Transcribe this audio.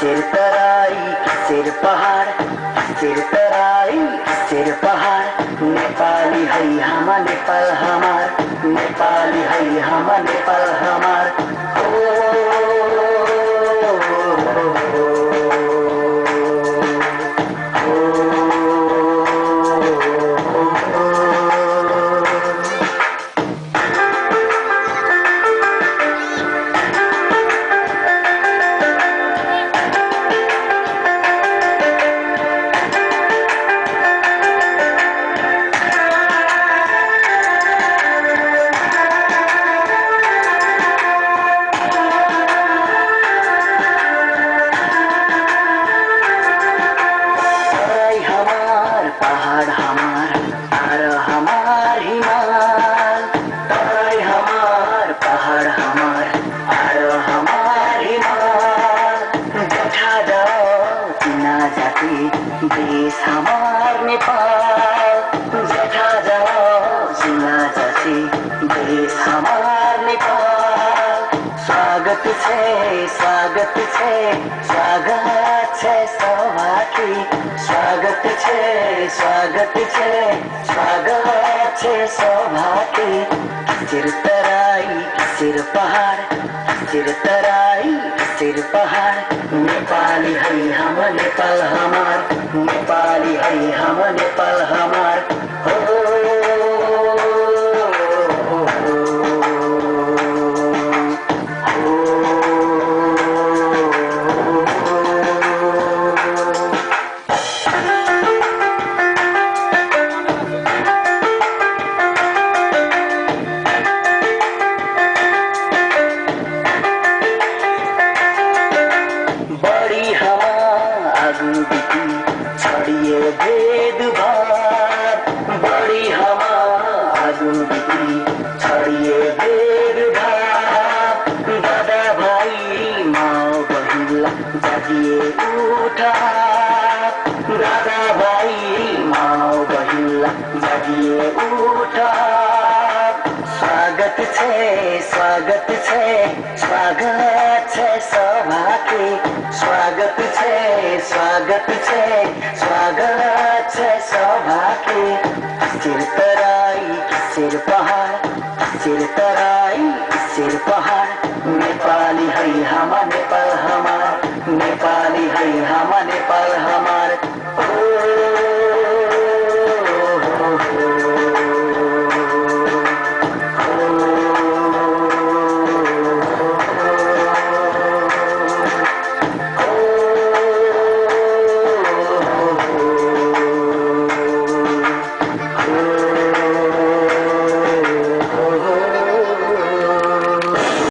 किसेर तराई किसेर पहाड़ किसेर तराई किसेर पहाड़ नेपाली है हामा नेपाल हमार नेपाली है हामा नेपाल हमार पहाड़ हमार और हमार हिमाल तराई हमार पहाड़ हमार और हमार हिमाल देखा जाओ चिना जाति देश हमार नेपाल देखा जाओ चिना जाति देश हमार नेपाल स्वागत छे स्वागत छे स्वागत छे सौभागी स्वागत छे स्वागत छे स्वागत छे सौभागी किसेर तराई किसेर पहाड़ किसेर तराई किसेर पहाड़ नेपाली है हम नेपाल हमार नेपाली है हम नेपाल हमार छड़िए भेदभाव बड़ी हवा आगुदी छड़िए भेदभाव दादा भाई माँ बहिला जागिए उठा दादा भाई माँ बहिला जागिए उठा स्वागत छे स्वागत छे स्वागत छे सौभागी स्वागत छे स्वागत छे स्वागत छे सौभागी किसेर तराई किसेर पहाड़